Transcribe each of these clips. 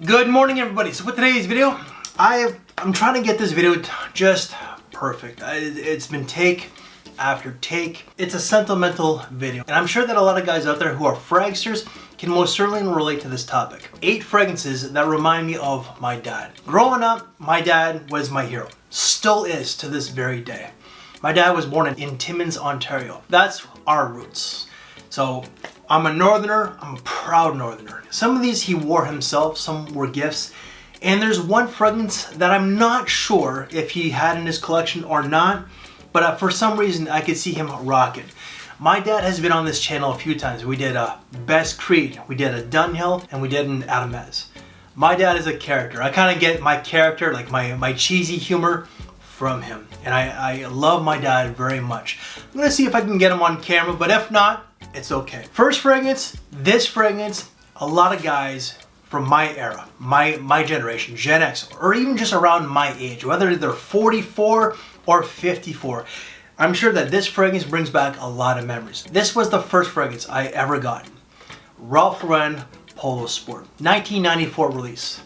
Good morning, everybody. So for today's video, I'm trying to get this video just perfect. It's been take after take. It's a sentimental video, and I'm sure that a lot of guys out there who are fragsters can most certainly relate to this topic. 8 fragrances that remind me of my dad. Growing up, my dad was my hero. Still is to this very day. My dad was born in Timmins, Ontario. That's our roots. So I'm a northerner, I'm a proud northerner. Some of these he wore himself, some were gifts. And there's one fragrance that I'm not sure if he had in his collection or not, but for some reason I could see him rocking. My dad has been on this channel a few times. We did a Best Creed, we did a Dunhill, and we did an Adamez. My dad is a character. I kind of get my character, like my cheesy humor, from him. And I love my dad very much. I'm gonna see if I can get him on camera, but if not, it's okay. First fragrance, this fragrance, a lot of guys from my era, my generation, Gen X, or even just around my age, whether they're 44 or 54, I'm sure that this fragrance brings back a lot of memories. This was the first fragrance I ever got. Ralph Lauren Polo Sport, 1994 release.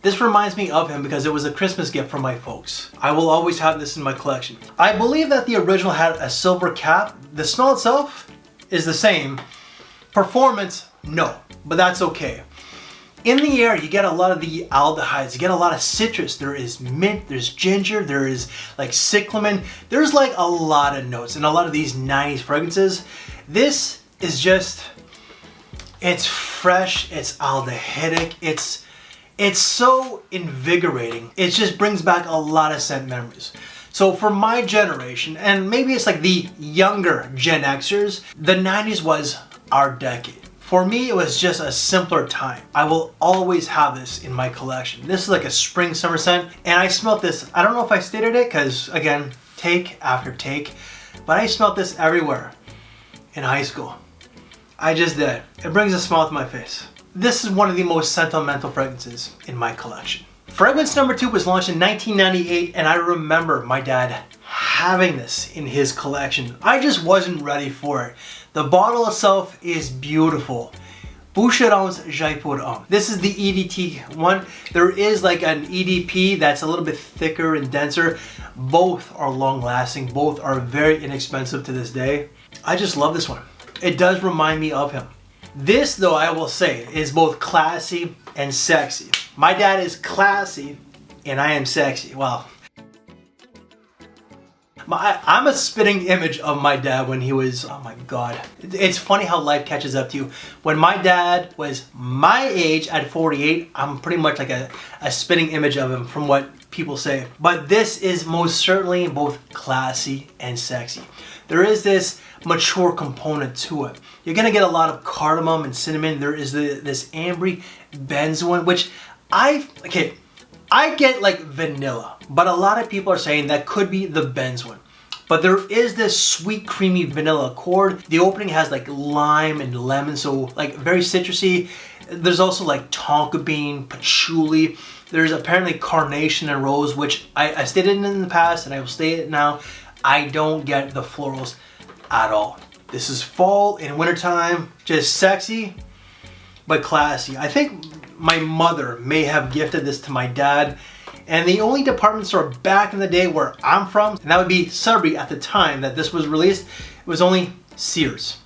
This reminds me of him because it was a Christmas gift from my folks. I will always have this in my collection. I believe that the original had a silver cap. The smell itself is the same. Performance, no, but that's okay. In the air, you get a lot of the aldehydes, you get a lot of citrus. There is mint, there's ginger, there is like cyclamen. There's like a lot of notes in a lot of these 90s fragrances. This is just, it's fresh, it's aldehydic, it's so invigorating. It just brings back a lot of scent memories. So for my generation, and maybe it's like the younger Gen Xers, the 90s was our decade. For me, it was just a simpler time. I will always have this in my collection. This is like a spring summer scent, and I smelled this. I don't know if I stated it, because again, take after take, but I smelled this everywhere in high school. I just did. It brings a smile to my face. This is one of the most sentimental fragrances in my collection. Fragrance number 2 was launched in 1998, and I remember my dad having this in his collection. I just wasn't ready for it. The bottle itself is beautiful. Boucheron's Jaipur. This is the EDT one. There is like an EDP that's a little bit thicker and denser. Both are long lasting. Both are very inexpensive to this day. I just love this one. It does remind me of him. This, though, I will say, is both classy and sexy. My dad is classy, and I am sexy. Well, I'm a spitting image of my dad when he was, oh my God. It's funny how life catches up to you. When my dad was my age at 48, I'm pretty much like a spitting image of him from what people say. But this is most certainly both classy and sexy. There is this mature component to it. You're gonna get a lot of cardamom and cinnamon. There is this ambery benzoin, which I get like vanilla, but a lot of people are saying that could be the benzoin. But there is this sweet, creamy vanilla accord. The opening has like lime and lemon, so like very citrusy. There's also like tonka bean, patchouli. There's apparently carnation and rose, which I stated in the past and I will state it now. I don't get the florals at all. This is fall and wintertime, just sexy, but classy. I think my mother may have gifted this to my dad, and the only department store back in the day where I'm from, and that would be Sudbury at the time that this was released, it was only Sears.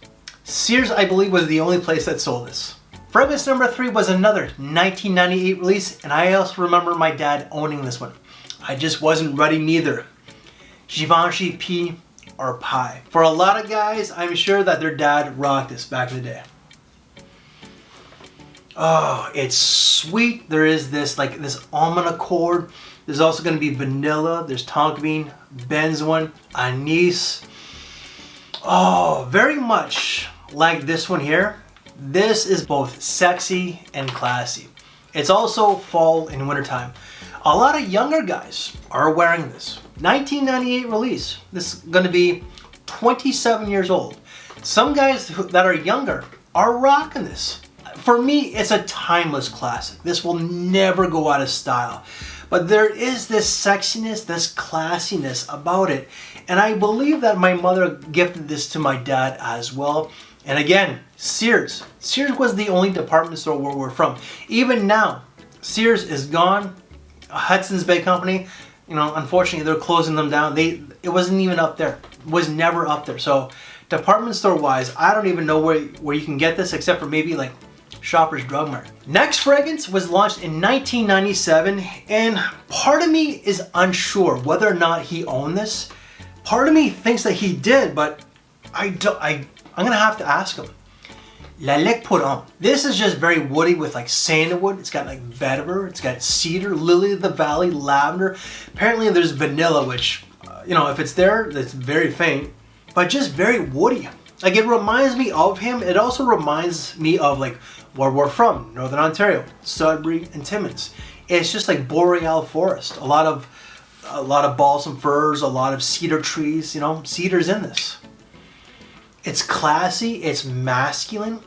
Sears, I believe, was the only place that sold this. Fragrance number 3 was another 1998 release, and I also remember my dad owning this one. I just wasn't ready neither. Givenchy P or Pie. For a lot of guys, I'm sure that their dad rocked this back in the day. Oh, it's sweet. There is this like this almond accord. There's also going to be vanilla. There's tonka bean, benzoin, anise. Oh, very much like this one here. This is both sexy and classy. It's also fall and wintertime. A lot of younger guys are wearing this. 1998 release. This is going to be 27 years old. Some guys that are younger are rocking this. For me, it's a timeless classic. This will never go out of style. But there is this sexiness, this classiness about it. And I believe that my mother gifted this to my dad as well. And again, Sears. Sears was the only department store where we're from. Even now, Sears is gone. Hudson's Bay Company, you know, unfortunately they're closing them down. It wasn't even up there. It was never up there. So department store wise, I don't even know where you can get this except for maybe like Shoppers Drug Mart. Next fragrance was launched in 1997, and part of me is unsure whether or not he owned this. Part of me thinks that he did, but I'm gonna have to ask him. Lilac Pour Homme. This is just very woody with like sandalwood. It's got like vetiver. It's got cedar, lily of the valley, lavender. Apparently there's vanilla, which, you know, if it's there, it's very faint, but just very woody. Like it reminds me of him. It also reminds me of like where we're from, Northern Ontario, Sudbury and Timmins. It's just like boreal forest. A lot of balsam firs, a lot of cedar trees, you know, cedar's in this. It's classy, it's masculine.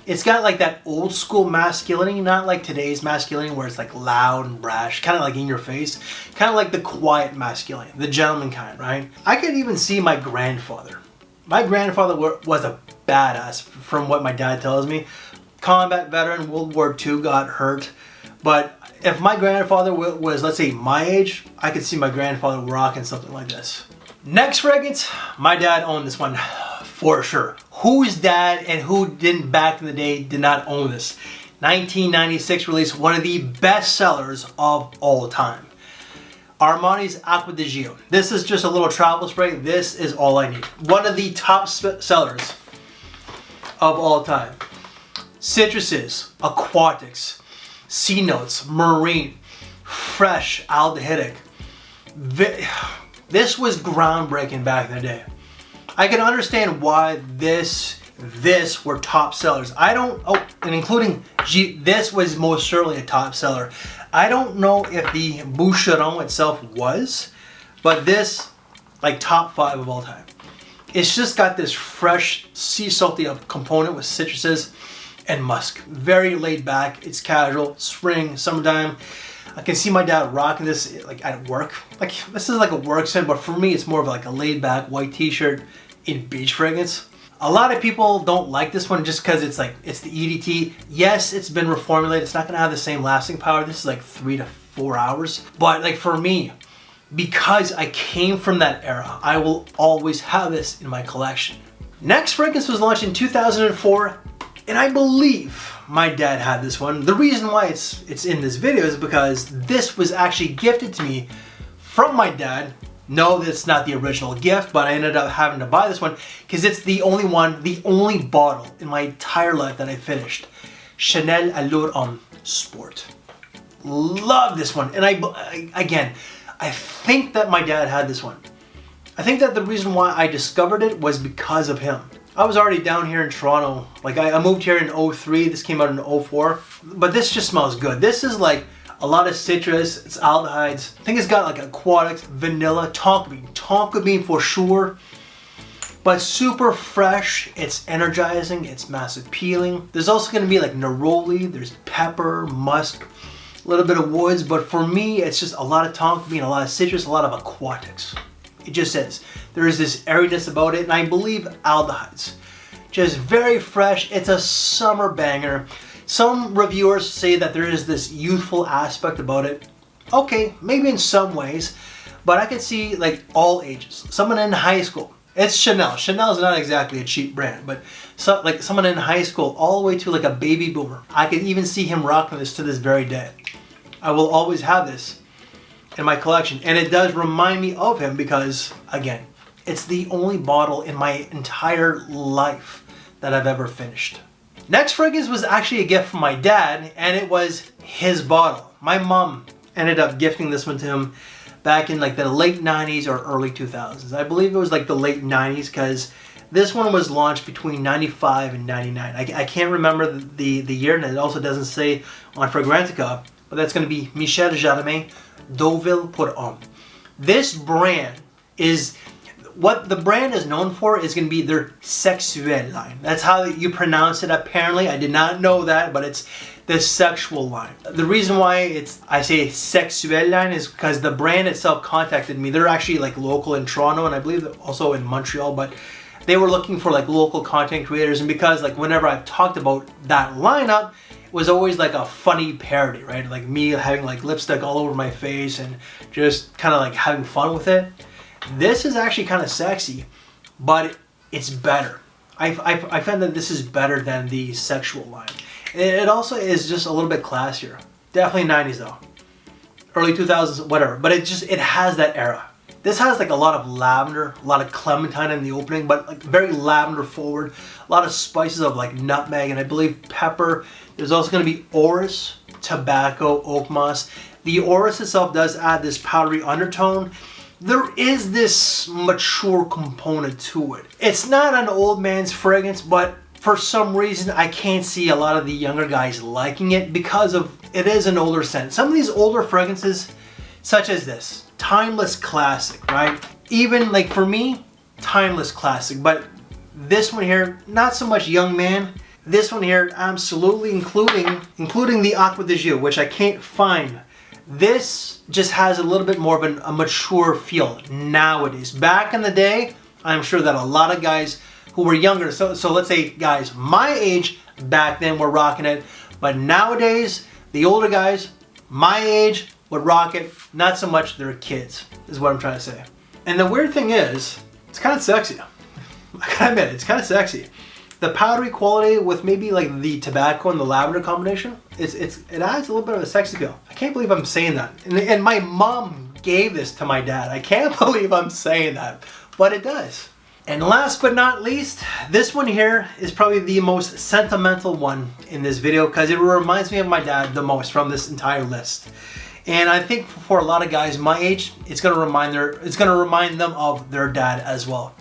It's got like that old school masculinity, not like today's masculinity where it's like loud and brash, kind of like in your face. Kind of like the quiet masculinity, the gentleman kind, right? I could even see my grandfather. My grandfather was a badass from what my dad tells me. Combat veteran, World War II, got hurt. But if my grandfather was, let's say, my age, I could see my grandfather rocking something like this. Next fragrance, my dad owned this one for sure. Whose dad and who didn't back in the day did not own this? 1996 release, one of the best sellers of all time. Armani's Acqua di Gio. This is just a little travel spray. This is all I need. One of the top sellers of all time. Citruses, aquatics, sea notes, marine, fresh, aldehydic. This was groundbreaking back in the day. I can understand why this were top sellers. And including this was most certainly a top seller. I don't know if the Boucheron itself was, but this, like top 5 of all time. It's just got this fresh sea salty component with citruses and musk. Very laid back, it's casual, spring, summertime. I can see my dad rocking this like at work. Like this is like a work scent, but for me it's more of like a laid back white t-shirt in beach fragrance. A lot of people don't like this one just because it's the EDT. Yes, it's been reformulated. It's not gonna have the same lasting power. This is like 3 to 4 hours. But like for me, because I came from that era, I will always have this in my collection. Next fragrance was launched in 2004, and I believe my dad had this one. The reason why it's in this video is because this was actually gifted to me from my dad. No, that's not the original gift, but I ended up having to buy this one because it's the only bottle in my entire life that I finished. Chanel Allure Sport. Love this one. And I think that my dad had this one. I think that the reason why I discovered it was because of him. I was already down here in Toronto. Like I moved here in 03. This came out in 04. But this just smells good. This is like a lot of citrus, it's aldehydes. I think it's got like aquatics, vanilla, tonka bean for sure. But super fresh, it's energizing, it's mass appealing. There's also gonna be like neroli, there's pepper, musk, a little bit of woods, but for me, it's just a lot of tonka bean, a lot of citrus, a lot of aquatics. It just is. There is this airiness about it, and I believe aldehydes. Just very fresh, it's a summer banger. Some reviewers say that there is this youthful aspect about it. Okay, maybe in some ways, but I could see like all ages. Someone in high school. It's Chanel. Chanel is not exactly a cheap brand, but like someone in high school all the way to like a baby boomer. I could even see him rocking this to this very day. I will always have this in my collection, and it does remind me of him because, again, it's the only bottle in my entire life that I've ever finished. Next fragrance was actually a gift from my dad, and it was his bottle. My mom ended up gifting this one to him back in like the late 90s or early 2000s. I believe it was like the late 90s because this one was launched between 95 and 99. I can't remember the year, and it also doesn't say on Fragrantica, but that's going to be Misha Doville Pour Homme. This brand is what the brand is known for is going to be their sexuel line. That's how you pronounce it apparently. I did not know that, but it's the sexual line. The reason why I say sexuel line is because the brand itself contacted me. They're actually like local in Toronto, and I believe also in Montreal, but they were looking for like local content creators. And because like whenever I've talked about that lineup, it was always like a funny parody, right? Like me having like lipstick all over my face and just kind of like having fun with it. This is actually kind of sexy, but it's better. I find that this is better than the sexual line. It also is just a little bit classier. Definitely 90s though. Early 2000s, whatever. But it has that era. This has like a lot of lavender, a lot of clementine in the opening, but like very lavender forward. A lot of spices of like nutmeg and I believe pepper. There's also going to be orris, tobacco, oak moss. The orris itself does add this powdery undertone. There is this mature component to it. It's not an old man's fragrance, but for some reason I can't see a lot of the younger guys liking it because of it is an older scent. Some of these older fragrances, such as this, timeless classic, right? Even like for me, timeless classic, but this one here, not so much young man. This one here, absolutely, including the Aqua de Gio, which I can't find. This just has a little bit more of a mature feel nowadays. Back in the day, I'm sure that a lot of guys who were younger, so let's say guys my age back then were rocking it, but nowadays, the older guys my age would rock it, not so much their kids, is what I'm trying to say. And the weird thing is, it's kind of sexy. I gotta admit, it's kind of sexy. The powdery quality with maybe like the tobacco and the lavender combination, it adds a little bit of a sexy feel. I can't believe I'm saying that. And my mom gave this to my dad. I can't believe I'm saying that, but it does. And last but not least, this one here is probably the most sentimental one in this video because it reminds me of my dad the most from this entire list. And I think for a lot of guys my age, it's gonna remind them of their dad as well.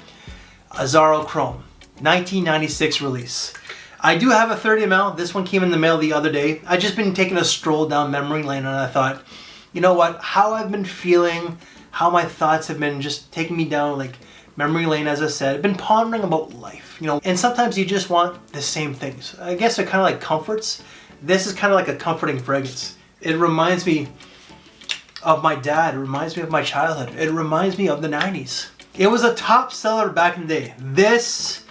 Azzaro Chrome, 1996 release. I do have a 30 ml. This one came in the mail the other day. I just been taking a stroll down memory lane and I thought, you know what? How I've been feeling, how my thoughts have been just taking me down like memory lane, as I said. I've been pondering about life, you know, and sometimes you just want the same things. I guess they're kind of like comforts. This is kind of like a comforting fragrance. It reminds me of my dad. It reminds me of my childhood. It reminds me of the 90s. It was a top seller back in the day. This,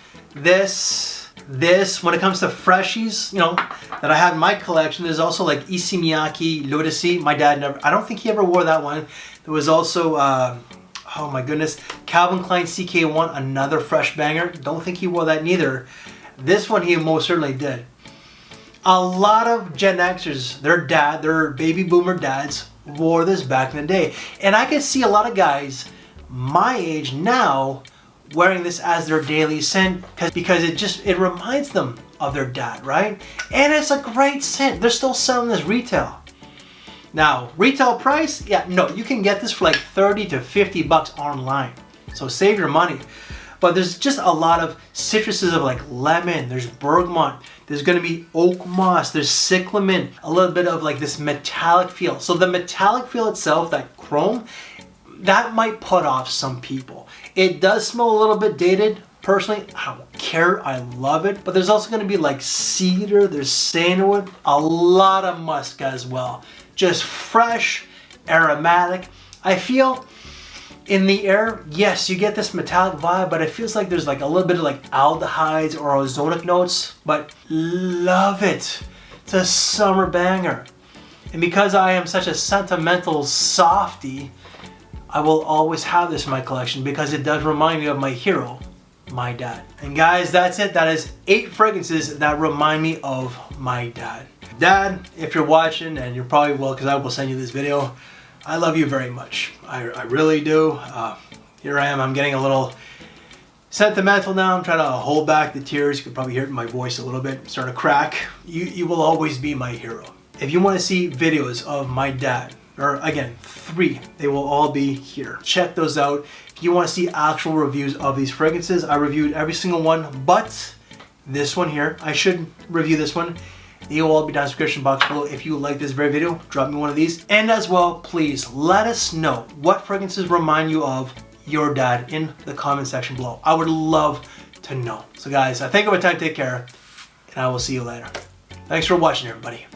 when it comes to freshies, you know, that I have in my collection, there's also like Issey Miyake L'Odyssey. My dad never, I don't think he ever wore that one. There was also, oh my goodness, Calvin Klein CK1, another fresh banger. Don't think he wore that neither. This one he most certainly did. A lot of Gen Xers, their baby boomer dads wore this back in the day. And I can see a lot of guys my age now wearing this as their daily scent because it reminds them of their dad, right? And it's a great scent. They're still selling this retail. Now, retail price, yeah, no, you can get this for like 30 to 50 bucks online. So save your money. But there's just a lot of citruses of like lemon, there's bergamot, there's gonna be oak moss, there's cyclamen, a little bit of like this metallic feel. So the metallic feel itself, that chrome, that might put off some people. It does smell a little bit dated. Personally, I don't care, I love it. But there's also gonna be like cedar, there's sandalwood, a lot of musk as well. Just fresh, aromatic. I feel in the air, yes, you get this metallic vibe, but it feels like there's like a little bit of like aldehydes or ozonic notes, but love it. It's a summer banger. And because I am such a sentimental softie, I will always have this in my collection because it does remind me of my hero, my dad. And guys, that's it. That is 8 fragrances that remind me of my dad. Dad, if you're watching, and you probably will because I will send you this video, I love you very much. I really do. Here I am, I'm getting a little sentimental now. I'm trying to hold back the tears. You can probably hear it in my voice a little bit, start to crack. You will always be my hero. If you want to see videos of my dad, or again, 3, they will all be here. Check those out. If you want to see actual reviews of these fragrances, I reviewed every single one, but this one here, I should review this one. They will all be down in the description box below. If you like this very video, drop me one of these. And as well, please let us know what fragrances remind you of your dad in the comment section below. I would love to know. So guys, I think of my time. Take care, and I will see you later. Thanks for watching, everybody.